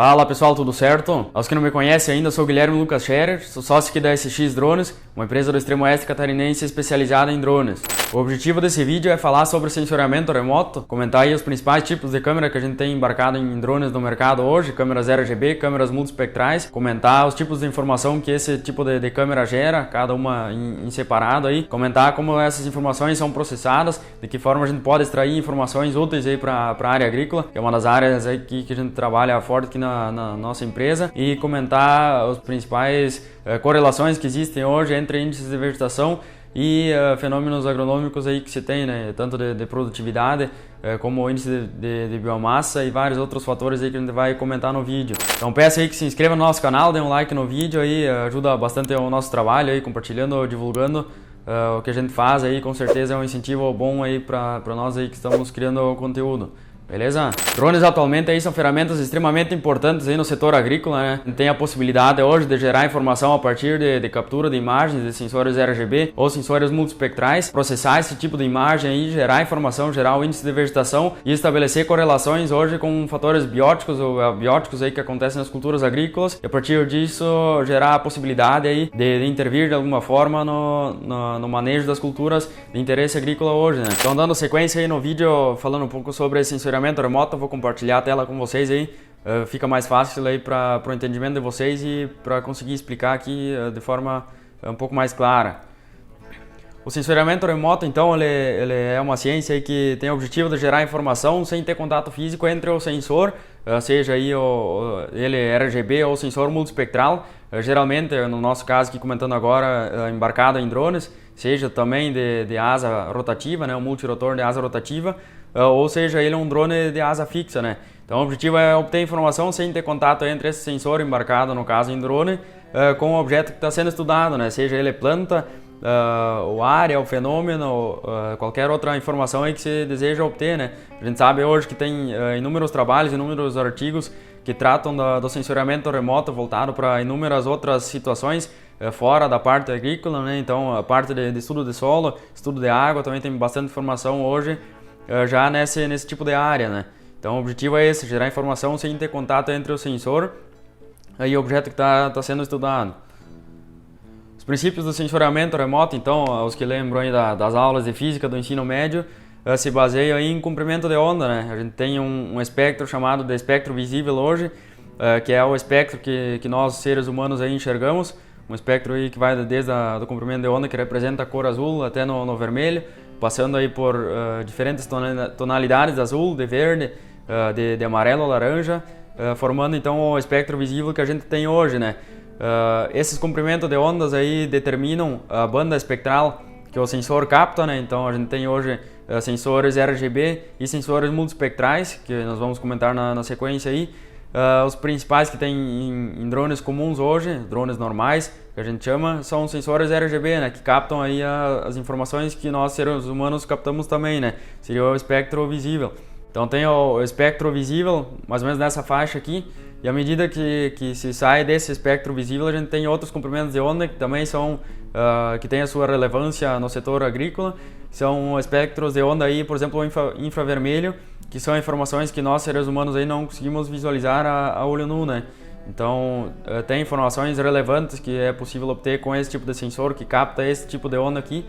Fala pessoal, tudo certo? Aos que não me conhecem ainda, sou o Guilherme Lucas Scherer, sou sócio aqui da SX Drones, uma empresa do extremo oeste catarinense especializada em drones. O objetivo desse vídeo é falar sobre sensoriamento remoto, comentar aí os principais tipos de câmera que a gente tem embarcado em drones no mercado hoje, câmeras RGB, câmeras multispectrais, comentar os tipos de informação que esse tipo de câmera gera, cada uma em separado aí, comentar como essas informações são processadas, de que forma a gente pode extrair informações úteis aí para a área agrícola, que é uma das áreas aí que a gente trabalha forte aqui na nossa empresa, e comentar os principais correlações que existem hoje entre índices de vegetação e fenômenos agronômicos aí que se tem, né? Tanto de produtividade como o índice de biomassa e vários outros fatores aí que a gente vai comentar no vídeo. Então peço aí que se inscreva no nosso canal, dê um like no vídeo aí, ajuda bastante o nosso trabalho aí, compartilhando, divulgando o que a gente faz aí, com certeza é um incentivo bom aí para nós aí que estamos criando conteúdo. Beleza? Drones atualmente aí são ferramentas extremamente importantes aí no setor agrícola, né? Tem a possibilidade hoje de gerar informação a partir de captura de imagens de sensores RGB ou sensores multispectrais, processar esse tipo de imagem aí, gerar informação, gerar o índice de vegetação e estabelecer correlações hoje com fatores bióticos ou abióticos aí que acontecem nas culturas agrícolas e a partir disso gerar a possibilidade aí de intervir de alguma forma no manejo das culturas de interesse agrícola hoje, né? Então dando sequência aí no vídeo falando um pouco sobre sensoriamento remoto, eu vou compartilhar a tela com vocês aí, fica mais fácil aí para o entendimento de vocês e para conseguir explicar aqui de forma um pouco mais clara. O sensoriamento remoto, então, ele é uma ciência aí que tem o objetivo de gerar informação sem ter contato físico entre o sensor, seja aí ele RGB ou sensor multispectral, geralmente, no nosso caso aqui comentando agora, embarcado em drones, seja também de asa rotativa, né, um multirotor de asa rotativa, ou seja, ele é um drone de asa fixa, né? Então o objetivo é obter informação sem ter contato entre esse sensor embarcado, no caso em drone, com o objeto que está sendo estudado, né? Seja ele planta, o área, o fenômeno, qualquer outra informação aí que se deseja obter, né? A gente sabe hoje que tem inúmeros trabalhos, inúmeros artigos que tratam do sensoriamento remoto voltado para inúmeras outras situações fora da parte agrícola, né? Então a parte de estudo de solo, estudo de água também tem bastante informação hoje já nesse tipo de área, né? Então o objetivo é esse, gerar informação sem ter contato entre o sensor e o objeto que está sendo estudado. Os princípios do sensoriamento remoto, então, os que lembram aí das aulas de física do ensino médio, se baseiam aí em comprimento de onda, né? A gente tem um espectro chamado de espectro visível hoje, que é o espectro que nós seres humanos aí enxergamos, um espectro aí que vai desde do comprimento de onda que representa a cor azul até no vermelho, passando aí por diferentes tonalidades de azul, de verde, de amarelo, laranja, formando então o espectro visível que a gente tem hoje, né? Esses comprimentos de ondas aí determinam a banda espectral que o sensor capta, né? Então a gente tem hoje sensores RGB e sensores multispectrais, que nós vamos comentar na sequência aí. Os principais que tem em drones comuns hoje, drones normais, que a gente chama, são sensores RGB, né, que captam aí as informações que nós seres humanos captamos também, né, seria o espectro visível. Então tem o espectro visível, mais ou menos nessa faixa aqui, e à medida que se sai desse espectro visível, a gente tem outros comprimentos de onda que também são, que têm a sua relevância no setor agrícola, são espectros de onda aí, por exemplo, o infravermelho, que são informações que nós seres humanos aí não conseguimos visualizar a olho nu, né? Então tem informações relevantes que é possível obter com esse tipo de sensor que capta esse tipo de onda aqui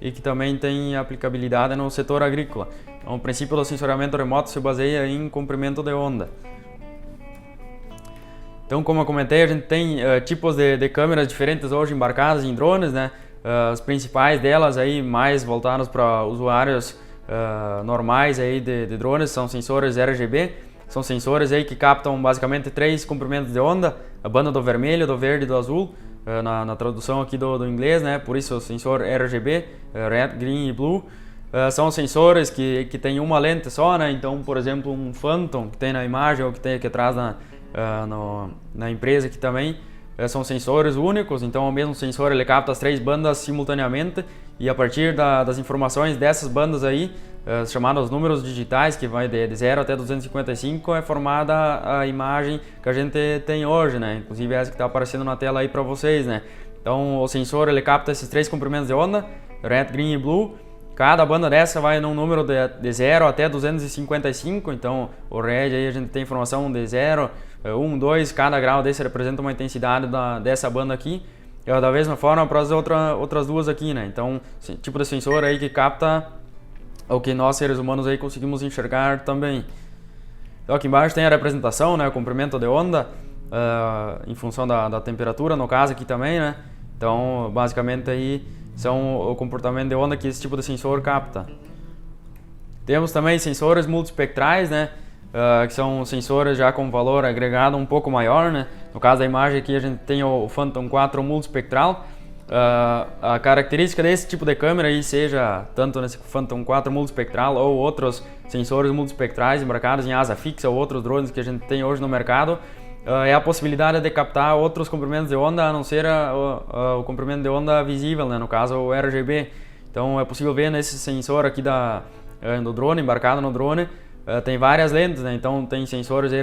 e que também tem aplicabilidade no setor agrícola. Então o princípio do sensoriamento remoto se baseia em comprimento de onda. Então, como eu comentei, a gente tem tipos de câmeras diferentes hoje embarcadas em drones, né? As principais delas aí mais voltadas para usuários normais aí de drones são sensores RGB, são sensores aí que captam basicamente 3 comprimentos de onda, a banda do vermelho, do verde e do azul, na tradução aqui do inglês, né? Por isso o sensor RGB, Red, Green e Blue, são sensores que tem uma lente só, né? Então, por exemplo, um Phantom que tem na imagem ou que tem aqui atrás na empresa aqui também, são sensores únicos, então o mesmo sensor ele capta as 3 bandas simultaneamente e a partir das informações dessas bandas aí, chamadas números digitais, que vai de 0 até 255, é formada a imagem que a gente tem hoje, né? Inclusive essa que está aparecendo na tela aí para vocês, né? Então o sensor ele capta esses 3 comprimentos de onda, Red, Green e Blue. Cada banda dessa vai num número de 0 até 255, então o Red aí a gente tem informação de 0 1, 2, cada grau desse representa uma intensidade dessa banda aqui. E da mesma forma para as outras duas aqui, né? Então, tipo de sensor aí que capta o que nós seres humanos aí conseguimos enxergar também. Então aqui embaixo tem a representação, né? O comprimento de onda em função da temperatura, no caso aqui também, né? Então, basicamente aí são o comportamento de onda que esse tipo de sensor capta. Temos também sensores multispectrais, né? Que são sensores já com valor agregado um pouco maior, né? No caso da imagem aqui a gente tem o Phantom 4 multispectral. A característica desse tipo de câmera aí, seja tanto nesse Phantom 4 multispectral ou outros sensores multispectrais embarcados em asa fixa ou outros drones que a gente tem hoje no mercado, é a possibilidade de captar outros comprimentos de onda a não ser o comprimento de onda visível, né? No caso o RGB. Então é possível ver nesse sensor aqui do drone, embarcado no drone, tem várias lentes, né? Então tem sensores aí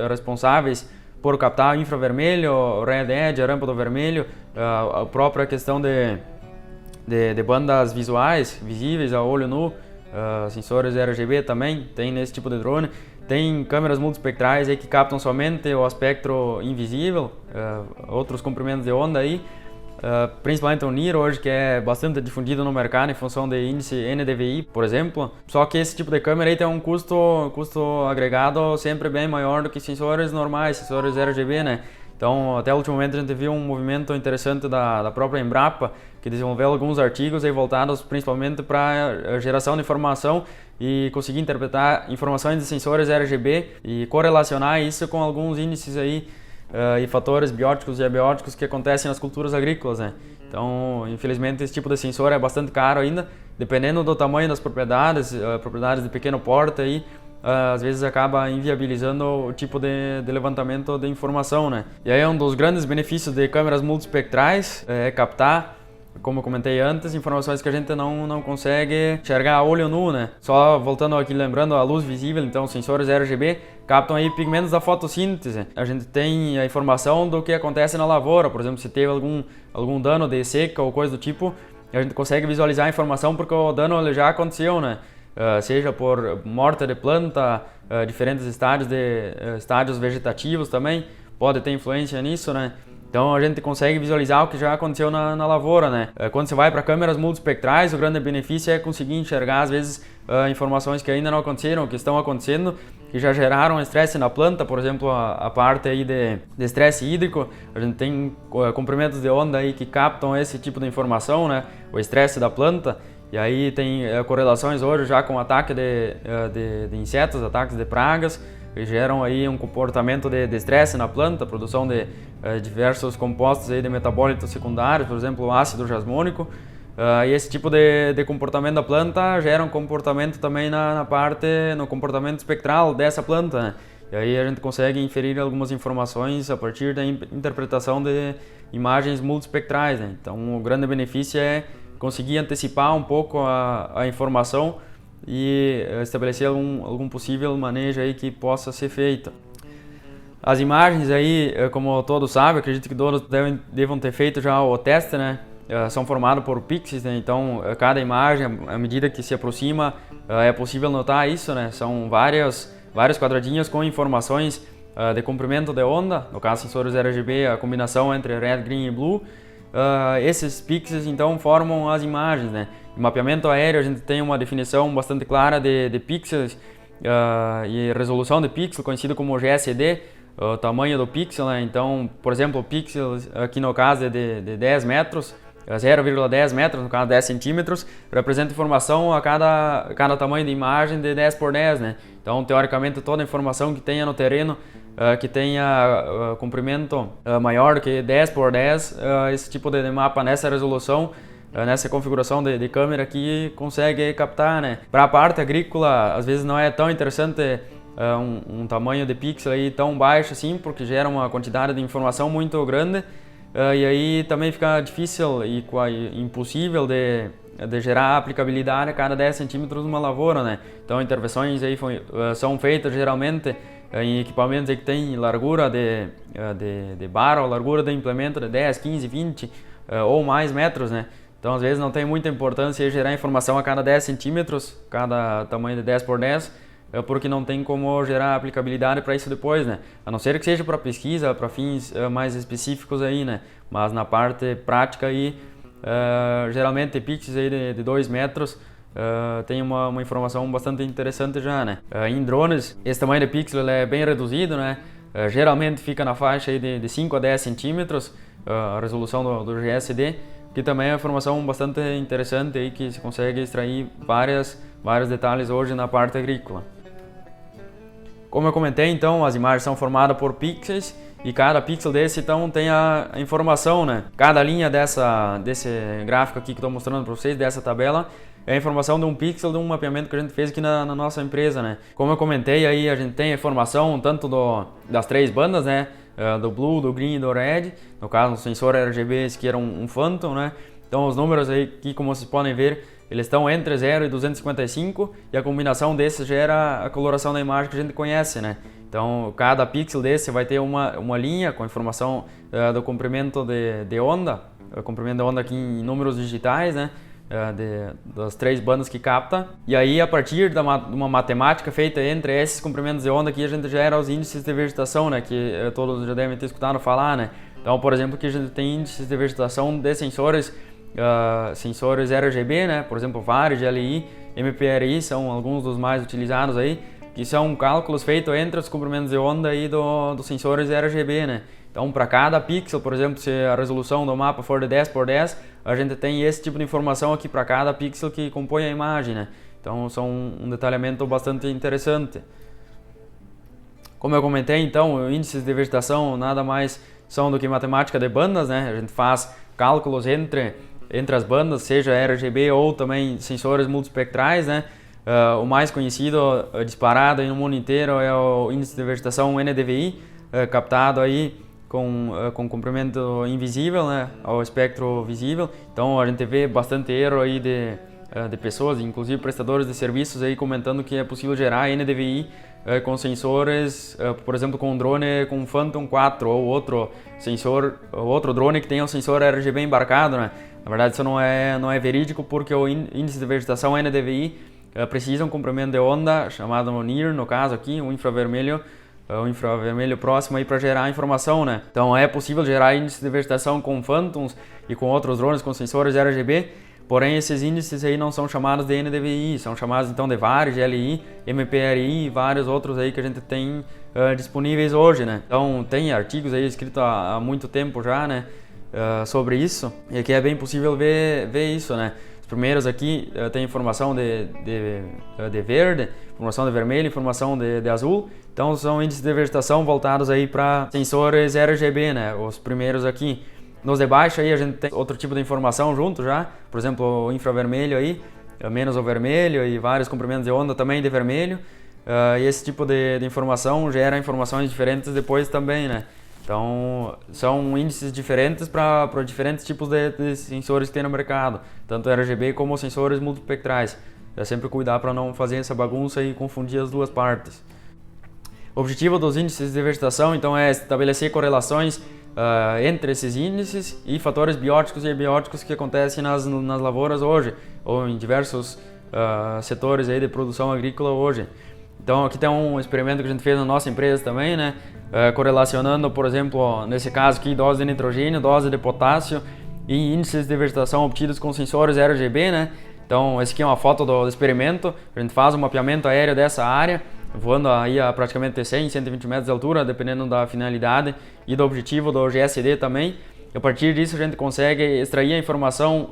responsáveis por captar infravermelho, Red Edge, a rampa do vermelho, a própria questão de bandas visuais, visíveis a olho nu, sensores RGB também tem nesse tipo de drone. Tem câmeras multispectrais aí que captam somente o espectro invisível, outros comprimentos de onda aí, principalmente o NIR hoje, que é bastante difundido no mercado em função de índice NDVI, por exemplo. Só que esse tipo de câmera aí tem um custo agregado sempre bem maior do que sensores normais, sensores RGB, né? Então, até ultimamente a gente viu um movimento interessante da própria Embrapa, que desenvolveu alguns artigos aí voltados principalmente para geração de informação e conseguir interpretar informações de sensores RGB e correlacionar isso com alguns índices aí e fatores bióticos e abióticos que acontecem nas culturas agrícolas, né? Então, infelizmente, esse tipo de sensor é bastante caro ainda, dependendo do tamanho das propriedades, propriedades de pequeno porte aí, às vezes acaba inviabilizando o tipo de levantamento de informação, né? E aí um dos grandes benefícios de câmeras multispectrais é captar, como eu comentei antes, informações que a gente não consegue enxergar a olho nu, né? Só voltando aqui, lembrando a luz visível, então sensores RGB captam aí pigmentos da fotossíntese. A gente tem a informação do que acontece na lavoura, por exemplo, se teve algum dano de seca ou coisa do tipo, a gente consegue visualizar a informação porque o dano ele já aconteceu, né? Seja por morte de planta, diferentes estádios vegetativos também, pode ter influência nisso, né? Então a gente consegue visualizar o que já aconteceu na lavoura, né? Quando você vai para câmeras multispectrais, o grande benefício é conseguir enxergar, às vezes, informações que ainda não aconteceram, que estão acontecendo, que já geraram estresse na planta, por exemplo, a parte aí de estresse hídrico. A gente tem comprimentos de onda aí que captam esse tipo de informação, né? O estresse da planta. E aí tem correlações hoje já com ataque de insetos, ataques de pragas, que geram aí um comportamento de estresse na planta, produção de diversos compostos aí de metabólitos secundários, por exemplo, o ácido jasmônico. E esse tipo de comportamento da planta gera um comportamento também no comportamento espectral dessa planta, né? E aí a gente consegue inferir algumas informações a partir da interpretação de imagens multispectrais, né? Então o grande benefício é conseguir antecipar um pouco a informação e estabelecer algum possível manejo aí que possa ser feito. As imagens aí, como todos sabem, acredito que todos devam ter feito já o teste, né? São formados por pixels, né? Então cada imagem, à medida que se aproxima, é possível notar isso, né? São vários quadradinhos com informações de comprimento de onda, no caso sensores RGB, a combinação entre red, green e blue. Esses pixels então formam as imagens, né? Em mapeamento aéreo a gente tem uma definição bastante clara de pixels e resolução de pixel, conhecido como GSD, o tamanho do pixel, né? Então, por exemplo, o pixel aqui no caso é de 10 metros, 0,10 metros, no caso 10 centímetros, representa informação a cada tamanho de imagem de 10 por 10, né? Então, teoricamente, toda a informação que tenha no terreno, que tenha comprimento maior do que 10 por 10, esse tipo de mapa nessa resolução, nessa configuração de câmera aqui, consegue captar, né? Para a parte agrícola, às vezes não é tão interessante um tamanho de pixel aí tão baixo assim, porque gera uma quantidade de informação muito grande. E aí também fica difícil e impossível de gerar aplicabilidade a cada 10 centímetros numa lavoura, né? Então intervenções aí são feitas geralmente em equipamentos aí que tem largura de barra, largura de implemento de 10, 15, 20 ou mais metros, né? Então às vezes não tem muita importância gerar informação a cada 10 centímetros, cada tamanho de 10 por 10, porque não tem como gerar aplicabilidade para isso depois, né? A não ser que seja para pesquisa, para fins mais específicos aí, né? Mas na parte prática aí, geralmente pixels aí de 2 metros tem uma informação bastante interessante já, né? Em drones, esse tamanho de pixel ele é bem reduzido, né? Geralmente fica na faixa aí de 5 a 10 centímetros a resolução do GSD, que também é uma informação bastante interessante aí, que se consegue extrair vários detalhes hoje na parte agrícola. Como eu comentei, então, as imagens são formadas por pixels e cada pixel desse então tem a informação, né? Cada linha desse gráfico aqui que estou mostrando para vocês, dessa tabela, é a informação de um pixel de um mapeamento que a gente fez aqui na nossa empresa, né? Como eu comentei, aí a gente tem a informação tanto das 3 bandas, né? Do Blue, do Green e do Red. No caso, o sensor RGB, esse aqui era um Phantom, né? Então os números aí, aqui, como vocês podem ver, eles estão entre 0 e 255 e a combinação desses gera a coloração da imagem que a gente conhece, né? Então cada pixel desse vai ter uma linha com informação do comprimento de onda, comprimento de onda aqui em números digitais, né? Das 3 bandas que capta, e aí a partir de uma matemática feita entre esses comprimentos de onda aqui a gente gera os índices de vegetação, né, que todos já devem ter escutado falar, né. Então, por exemplo, aqui a gente tem índices de vegetação de sensores RGB, né, por exemplo, VAR, GLI, MPRI são alguns dos mais utilizados aí, que são cálculos feitos entre os comprimentos de onda aí dos sensores RGB, né. Então, para cada pixel, por exemplo, se a resolução do mapa for de 10 por 10, a gente tem esse tipo de informação aqui para cada pixel que compõe a imagem, né? Então, são um detalhamento bastante interessante. Como eu comentei, então, índices de vegetação nada mais são do que matemática de bandas, né? A gente faz cálculos entre as bandas, seja RGB ou também sensores multispectrais, né? O mais conhecido, disparado aí no mundo inteiro, é o índice de vegetação NDVI, captado aí com comprimento invisível, né, ao espectro visível. Então a gente vê bastante erro aí de pessoas, inclusive prestadores de serviços aí comentando que é possível gerar NDVI com sensores, por exemplo, com um drone com Phantom 4 ou outro drone que tenha um sensor RGB embarcado, né? Na verdade isso não é verídico, porque o índice de vegetação NDVI precisa um comprimento de onda chamado NIR, no caso aqui, o infravermelho próximo aí para gerar informação, né? Então é possível gerar índices de vegetação com Phantoms e com outros drones com sensores RGB, porém esses índices aí não são chamados de NDVI, são chamados então de VAR, GLI, MPRI e vários outros aí que a gente tem disponíveis hoje, né? Então tem artigos aí escritos há muito tempo já, né? Sobre isso, e aqui é bem possível ver isso, né? Os primeiros aqui tem informação de verde, informação de vermelho, informação de azul. Então são índices de vegetação voltados aí para sensores RGB, né? Os primeiros aqui. Nos de baixo aí a gente tem outro tipo de informação junto já. Por exemplo, o infravermelho aí, menos o vermelho e vários comprimentos de onda também de vermelho. E esse tipo de informação gera informações diferentes depois também, né? Então, são índices diferentes para diferentes tipos de sensores que tem no mercado, tanto RGB como sensores multispectrais. É sempre cuidar para não fazer essa bagunça e confundir as duas partes. O objetivo dos índices de vegetação, então, é estabelecer correlações entre esses índices e fatores bióticos e abióticos que acontecem nas lavouras hoje, ou em diversos setores aí de produção agrícola hoje. Então, aqui tem um experimento que a gente fez na nossa empresa também, né? Correlacionando, por exemplo, nesse caso aqui, dose de nitrogênio, dose de potássio e índices de vegetação obtidos com sensores RGB, né? Então, esse aqui é uma foto do experimento. A gente faz um mapeamento aéreo dessa área, voando aí a praticamente 100, 120 metros de altura, dependendo da finalidade e do objetivo do GSD também. E a partir disso a gente consegue extrair a informação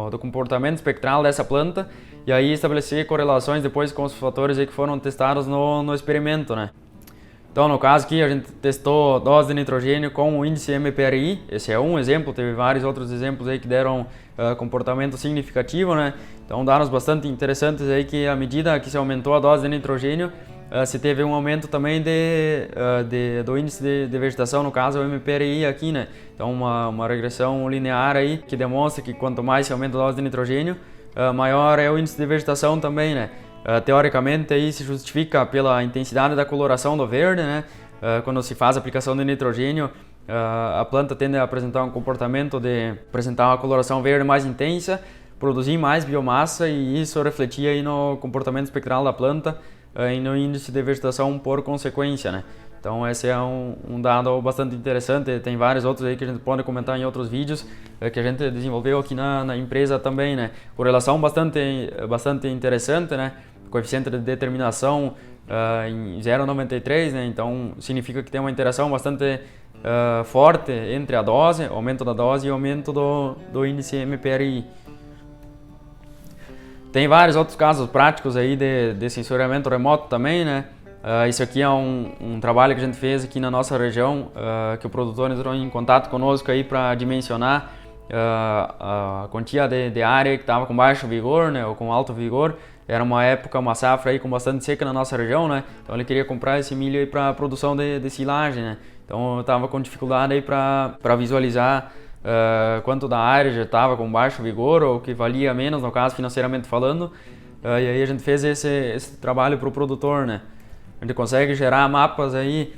do comportamento espectral dessa planta e aí estabelecer correlações depois com os fatores aí que foram testados no experimento, né? Então, no caso aqui, a gente testou dose de nitrogênio com o índice MPRI, esse é um exemplo, teve vários outros exemplos aí que deram comportamento significativo, né? Então, dados bastante interessantes aí que à medida que se aumentou a dose de nitrogênio, se teve um aumento também do índice de vegetação, no caso o MPRI aqui, né? Então, uma regressão linear aí que demonstra que quanto mais se aumenta a dose de nitrogênio, maior é o índice de vegetação também, né? Teoricamente aí se justifica pela intensidade da coloração do verde, né? Quando se faz a aplicação de nitrogênio, a planta tende a apresentar um comportamento de apresentar uma coloração verde mais intensa, produzir mais biomassa e isso refletir aí no comportamento espectral da planta e no índice de vegetação por consequência, né? Então esse é um dado bastante interessante, tem vários outros aí que a gente pode comentar em outros vídeos que a gente desenvolveu aqui na empresa também, né? Correlação bastante interessante, né? Coeficiente de determinação em 0,93, né? Então significa que tem uma interação bastante forte entre a dose, aumento da dose e aumento do índice MPRI. Tem vários outros casos práticos aí de sensoriamento remoto também, né? Isso aqui é um trabalho que a gente fez aqui na nossa região, que o produtor entrou em contato conosco aí para dimensionar a quantia de área que estava com baixo vigor, né, ou com alto vigor. Era uma safra aí com bastante seca na nossa região, né? Então ele queria comprar esse milho aí para produção de silagem, né? Então eu estava com dificuldade aí para visualizar quanto da área já estava com baixo vigor ou que valia menos, no caso financeiramente falando. E aí a gente fez esse trabalho para o produtor, né? A gente consegue gerar mapas aí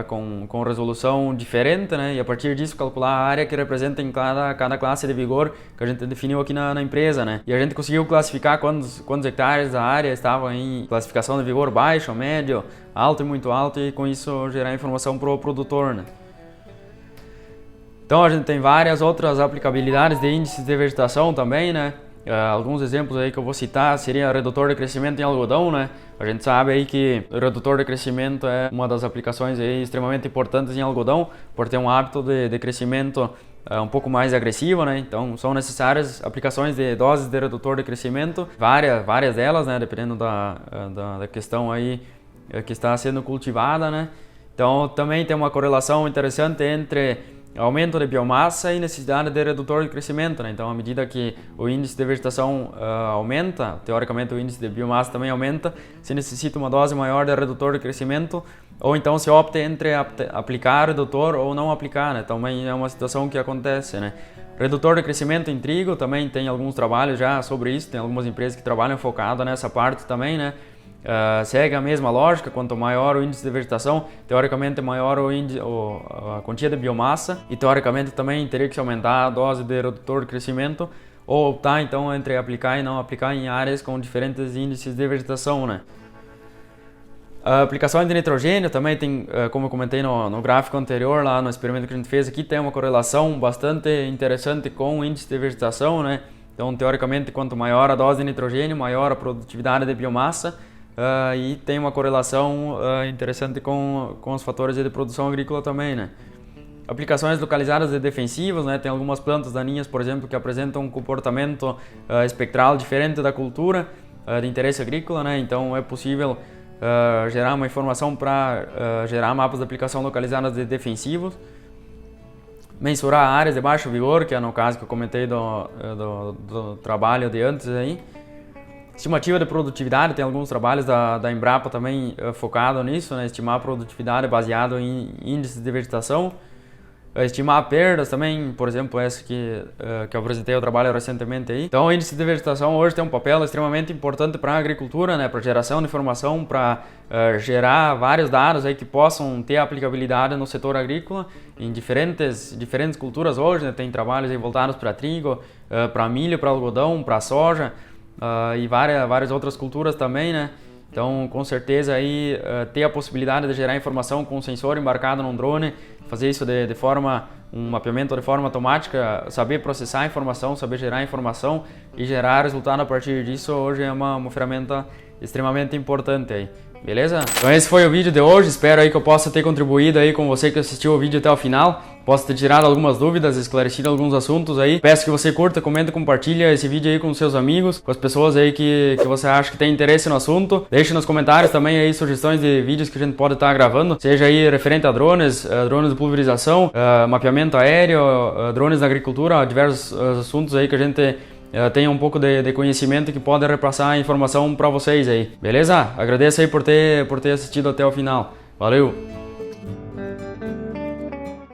com resolução diferente, né? E a partir disso calcular a área que representa em cada classe de vigor que a gente definiu aqui na empresa, né? E a gente conseguiu classificar quantos hectares da área estavam em classificação de vigor baixo, médio, alto e muito alto, e com isso gerar informação para o produtor, né? Então a gente tem várias outras aplicabilidades de índices de vegetação também, né? Alguns exemplos aí que eu vou citar seria redutor de crescimento em algodão, né? A gente sabe aí que o redutor de crescimento é uma das aplicações aí extremamente importantes em algodão, por ter um hábito de crescimento um pouco mais agressivo, né? Então são necessárias aplicações de doses de redutor de crescimento, várias delas, né? Dependendo da questão aí que está sendo cultivada, né? Então também tem uma correlação interessante entre aumento de biomassa e necessidade de redutor de crescimento, né? Então, à medida que o índice de vegetação aumenta, teoricamente o índice de biomassa também aumenta, se necessita uma dose maior de redutor de crescimento, ou então se opta entre aplicar redutor ou não aplicar, né? Também é uma situação que acontece, né? Redutor de crescimento em trigo, também tem alguns trabalhos já sobre isso, tem algumas empresas que trabalham focado nessa parte também, né? Segue a mesma lógica, quanto maior o índice de vegetação, teoricamente maior a quantia de biomassa, e teoricamente também teria que se aumentar a dose de redutor de crescimento, ou optar então entre aplicar e não aplicar em áreas com diferentes índices de vegetação, né? A aplicação de nitrogênio também tem, como eu comentei no gráfico anterior, lá no experimento que a gente fez aqui, tem uma correlação bastante interessante com o índice de vegetação, né? Então, teoricamente, quanto maior a dose de nitrogênio, maior a produtividade de biomassa. E tem uma correlação interessante com os fatores de produção agrícola também, né? Aplicações localizadas de defensivos, né? Tem algumas plantas daninhas, por exemplo, que apresentam um comportamento espectral diferente da cultura de interesse agrícola, né? Então é possível gerar uma informação para gerar mapas de aplicação localizadas de defensivos. Mensurar áreas de baixo vigor, que é no caso que eu comentei do trabalho de antes aí. Estimativa de produtividade, tem alguns trabalhos da Embrapa também focado nisso, né? Estimar a produtividade baseado em índices de vegetação. Estimar perdas também, por exemplo, essa que eu apresentei o trabalho recentemente aí. Então o índice de vegetação hoje tem um papel extremamente importante para a agricultura, né? Para geração de informação, para gerar vários dados aí que possam ter aplicabilidade no setor agrícola em diferentes culturas hoje, né? Tem trabalhos aí voltados para trigo, para milho, para algodão, para soja. E várias outras culturas também, né? Então, com certeza aí ter a possibilidade de gerar informação com um sensor embarcado num drone, fazer isso um mapeamento de forma automática, saber processar a informação, saber gerar informação e gerar resultado a partir disso, hoje é uma ferramenta extremamente importante aí. Beleza? Então esse foi o vídeo de hoje, espero aí que eu possa ter contribuído aí com você que assistiu o vídeo até o final, possa ter tirado algumas dúvidas, esclarecido alguns assuntos aí. Peço que você curta, comenta, compartilha esse vídeo aí com seus amigos, com as pessoas aí que você acha que tem interesse no assunto. Deixe nos comentários também aí sugestões de vídeos que a gente pode estar gravando, seja aí referente a drones de pulverização, mapeamento aéreo, drones na agricultura, diversos assuntos aí que a gente tenha um pouco de conhecimento que pode repassar a informação para vocês aí, beleza? Agradeço aí por ter assistido até o final. Valeu!